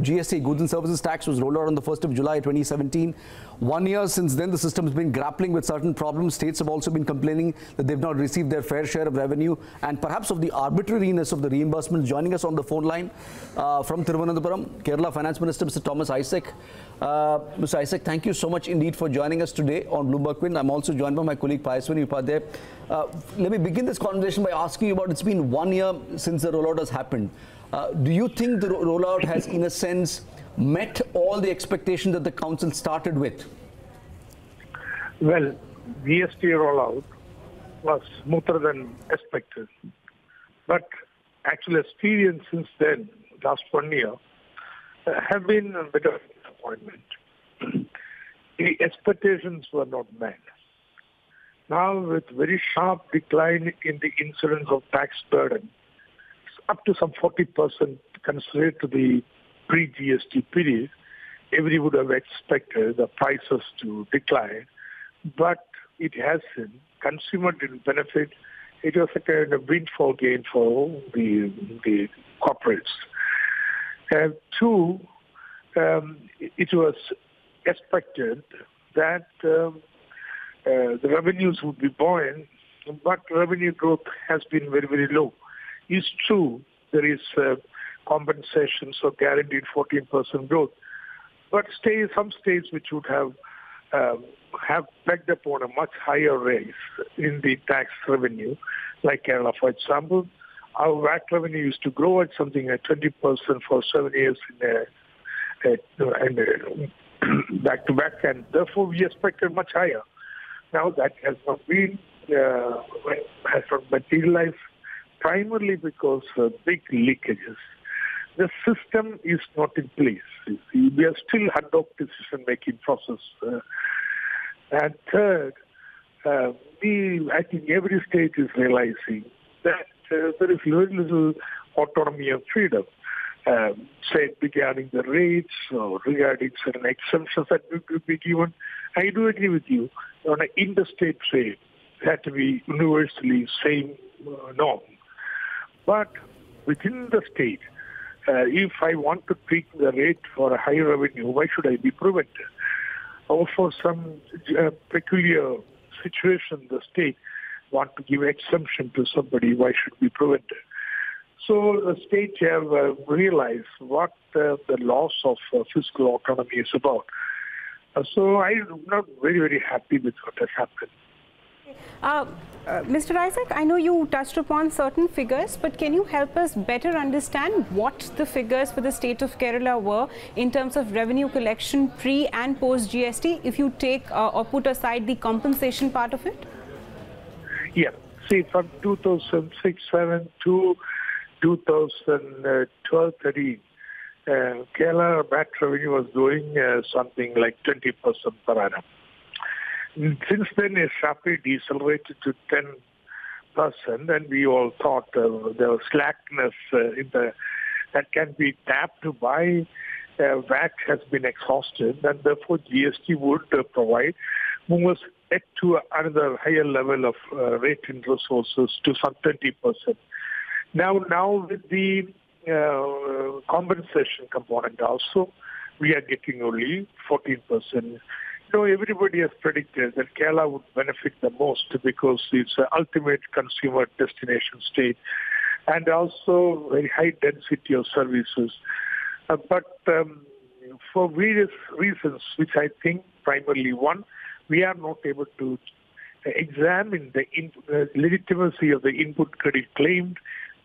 GST, Goods and Services Tax, was rolled out on the 1st of July 2017. 1 year since then, the system has been grappling with certain problems. States have also been complaining that they've not received their fair share of revenue and perhaps of the arbitrariness of the reimbursements. Joining us on the phone line from Thiruvananthapuram, Kerala Finance Minister Mr. Thomas Isaac. Mr. Isaac, thank you so much indeed for joining us today on Bloomberg Wind. I'm also joined by my colleague Payaswini Upadhyay. Let me begin this conversation by asking you about, it's been 1 year since the rollout has happened. Do you think the rollout has, in a sense, met all the expectations that the Council started with? Well, GST rollout was smoother than expected. But actual experience since then, last 1 year, have been a bit of disappointment. The expectations were not met. Now, with very sharp decline in the incidence of tax burden, up to some 40% considered to the pre-GST period, everybody would have expected the prices to decline, but it hasn't. Consumer didn't benefit. It was a kind of windfall gain for the corporates. Two, it was expected that the revenues would be buoyant, but revenue growth has been very, very low. It's true there is compensation, so guaranteed 14% growth, but some states which would have pegged upon a much higher raise in the tax revenue, like Kerala, for example. Our VAT revenue used to grow at something like 20% for 7 years back to back, and therefore we expected much higher. Now that has not materialized, primarily because of big leakages. The system is not in place. We are still ad hoc decision-making process. And third, I think every state is realizing that there is very little autonomy and freedom, say regarding the rates or regarding certain exemptions that will be given. I do agree with you on an interstate trade, it had to be universally same norm. But within the state, if I want to tweak the rate for a higher revenue, why should I be prevented? Or for some peculiar situation, the state want to give exemption to somebody, why should be prevented? So the states have realized what the loss of fiscal autonomy is about. So I'm not very, very happy with what has happened. Mr. Isaac, I know you touched upon certain figures, but can you help us better understand what the figures for the state of Kerala were in terms of revenue collection pre and post GST, if you take or put aside the compensation part of it? Yeah. See, from 2006-07 to 2012-13, Kerala VAT revenue was growing something like 20% per annum. Since then, it sharply decelerated to 10%, and we all thought there was slackness that can be tapped to buy VAT has been exhausted, and therefore GST would provide move us to another higher level of rate in resources to some 20%. Now with the compensation component also, we are getting only 14%. So everybody has predicted that Kerala would benefit the most because it's an ultimate consumer destination state and also very high density of services. But for various reasons, which I think primarily one, we are not able to examine the legitimacy of the input credit claimed.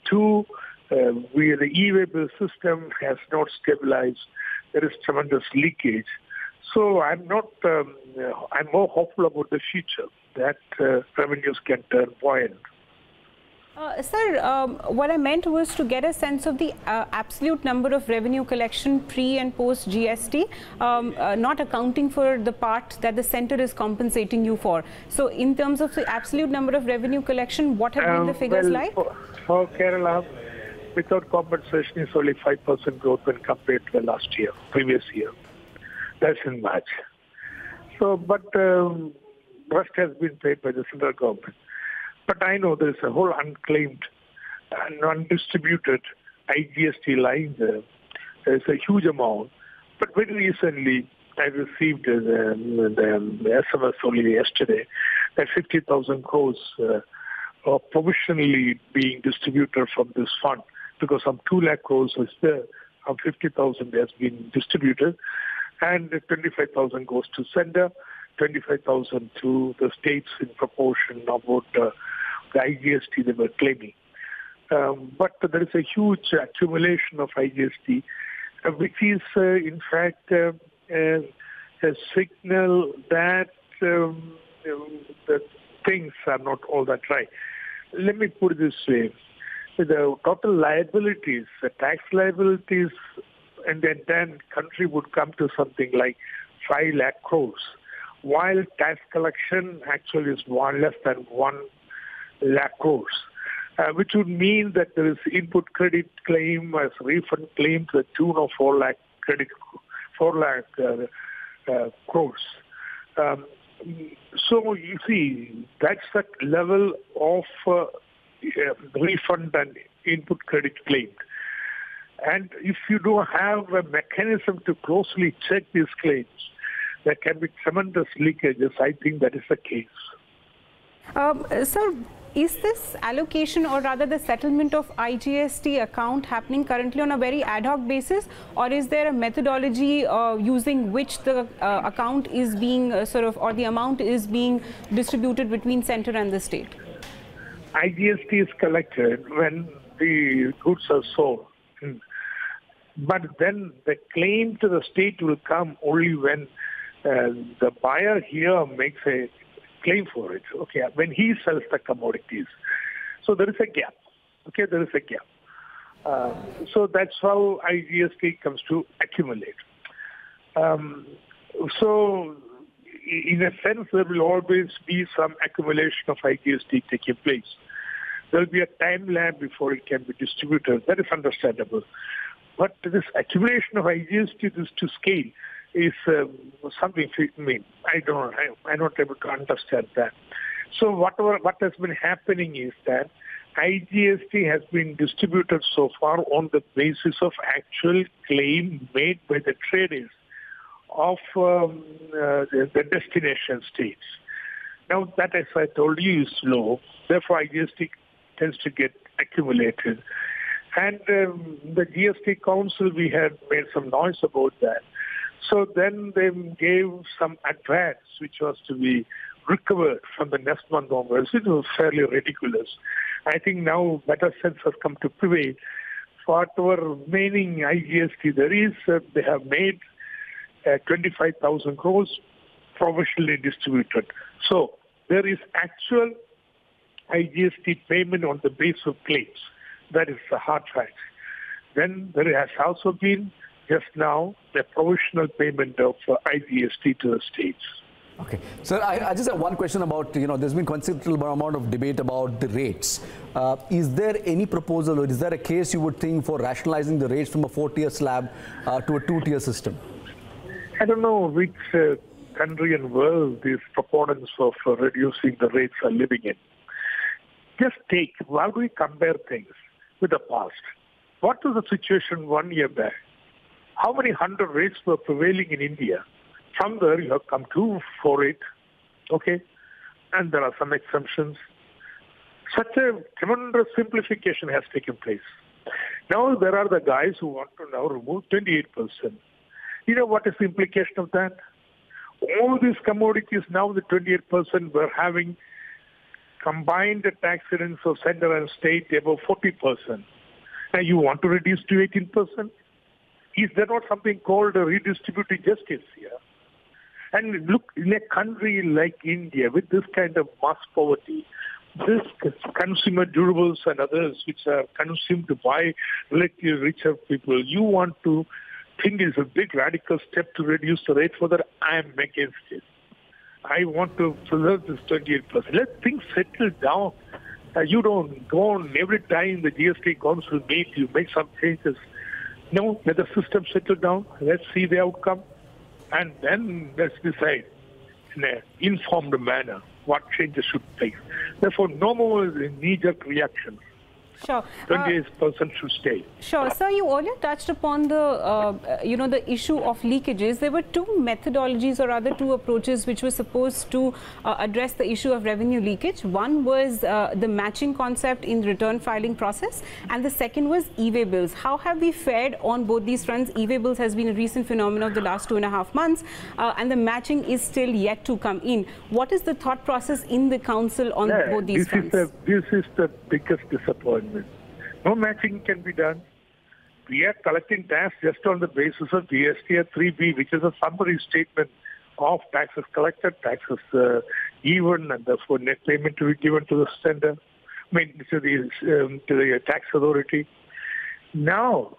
Two, the e-waybill system has not stabilized. There is tremendous leakage. So I'm more hopeful about the future that revenues can turn buoyant. Sir, what I meant was to get a sense of the absolute number of revenue collection pre and post GST, not accounting for the part that the center is compensating you for. So in terms of the absolute number of revenue collection, what have been the figures like? For Kerala, without compensation, it's only 5% growth when compared to the previous year. That's in March. So, but rest has been paid by the central government. But I know there's a whole unclaimed and undistributed IGST line there. It's a huge amount. But very recently, I received the SMS only yesterday that 50,000 crores are provisionally being distributed from this fund, because some 2 lakh crores was there, 50,000 has been distributed, and 25,000 goes to center, 25,000 to the states in proportion about the IGST they were claiming. But there is a huge accumulation of IGST, which is in fact a signal that that things are not all that right. Let me put it this way. The total liabilities, the tax liabilities, and then country would come to something like 5 lakh crores, while tax collection actually is less than 1 lakh crores, which would mean that there is input credit claim as refund claim to the tune of 4 lakh crores. So you see, that's the level of refund and input credit claimed. And if you don't have a mechanism to closely check these claims, there can be tremendous leakages. I think that is the case. Sir, is this allocation, or rather the settlement of IGST account, happening currently on a very ad hoc basis, or is there a methodology using which the account is being or the amount is being distributed between center and the state? IGST is collected when the goods are sold. But then the claim to the state will come only when the buyer here makes a claim for it, okay, when he sells the commodities. So there is a gap, okay, there is a gap. So that's how IGST comes to accumulate. So in a sense, there will always be some accumulation of IGST taking place. There will be a time lag before it can be distributed. That is understandable. But this accumulation of IGST to scale is something, I mean, I'm not able to understand that. So what has been happening is that IGST has been distributed so far on the basis of actual claim made by the traders of the destination states. Now that, as I told you, is low. Therefore, IGST tends to get accumulated. And the GST Council, we had made some noise about that. So then they gave some advance, which was to be recovered from the next month onwards. It was fairly ridiculous. I think now better sense has come to prevail. For our remaining IGST, there is, they have made 25,000 crores provisionally distributed. So there is actual IGST payment on the basis of claims. That is the hard fact. Then there has also been, just now, the provisional payment of IGST to the states. Okay. Sir, I just have one question about, there's been considerable amount of debate about the rates. Is there any proposal, or is there a case you would think for rationalizing the rates from a 4-tier slab to a 2-tier system? I don't know which country and world these proponents of reducing the rates are living in. Just how do we compare things with the past? What was the situation 1 year back? How many 100 rates were prevailing in India? From there, you have come to 4-8, okay? And there are some exemptions. Such a tremendous simplification has taken place. Now there are the guys who want to now remove 28%. You know what is the implication of that? All these commodities now, the 28% were having combined tax rates of center and state above 40%. Now you want to reduce to 18%? Is there not something called a redistributive justice here? And look, in a country like India, with this kind of mass poverty, this consumer durables and others which are consumed by relatively richer people, you want to think it's a big radical step to reduce the rate for that. I am against it. I want to preserve this 28%. Let things settle down. You don't go on every time the GST Council meets, you make some changes. No, let the system settle down. Let's see the outcome. And then let's decide in an informed manner what changes should take. Therefore, no more knee-jerk reactions. Sure. 28% should stay. Sure. Sir, you earlier touched upon the, the issue of leakages. There were two methodologies or rather two approaches which were supposed to address the issue of revenue leakage. One was the matching concept in return filing process, and the second was e-way bills. How have we fared on both these fronts? E-way bills has been a recent phenomenon of the last 2.5 months, and the matching is still yet to come in. What is the thought process in the council on both these fronts? This is the biggest disappointment. No matching can be done. We are collecting tax just on the basis of GST or 3B, which is a summary statement of taxes collected, taxes given, and therefore net payment to be given to the sender, to the tax authority. Now,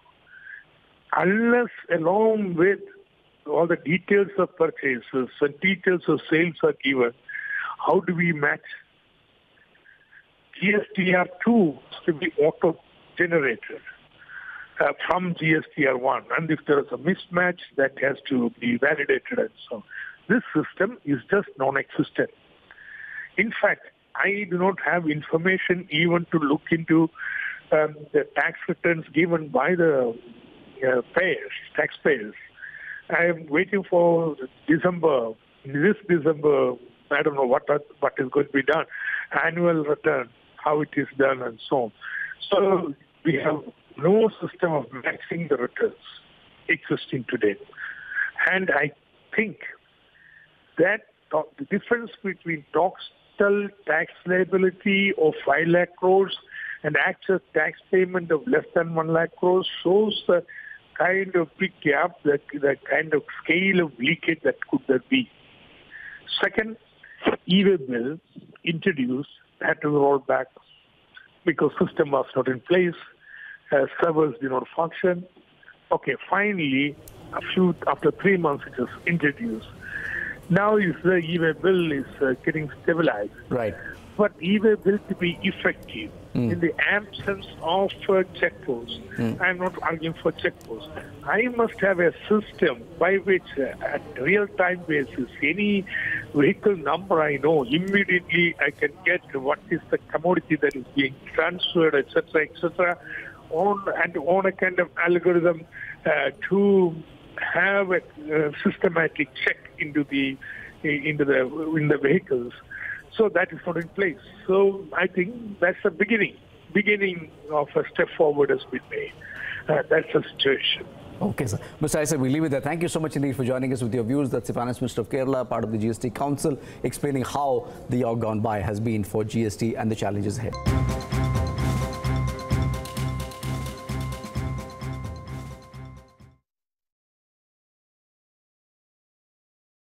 unless along with all the details of purchases and details of sales are given, how do we match? GSTR2 to be auto-generated from GSTR1, and if there is a mismatch, that has to be validated and so on. This system is just non-existent. In fact, I do not have information even to look into the tax returns given by the taxpayers. I am waiting for December. This December, I don't know what is going to be done. Annual return, how it is done, and so on. So we have no system of matching the returns existing today. And I think that the difference between total tax liability of 5 lakh crores and actual tax payment of less than 1 lakh crores shows the kind of big gap, the kind of scale of leakage that could there be. Second, e-way bill introduced had to roll back because system was not in place, servers did not function. Okay, finally, after 3 months it was introduced. Now the e-way bill is getting stabilized. Right. But e-way bill to be effective in the absence of check posts. I'm not arguing for check posts. I must have a system by which at real-time basis, any vehicle number I know, immediately I can get what is the commodity that is being transferred, etc., on a kind of algorithm to have a systematic check into the vehicles. So that is not in place. So I think that's the beginning of a step forward has been made. That's the situation. Okay, sir. Mr. Isaac, we leave it there. Thank you so much indeed for joining us with your views. That's the Finance Minister of Kerala, part of the GST Council, explaining how the year gone by has been for GST and the challenges ahead.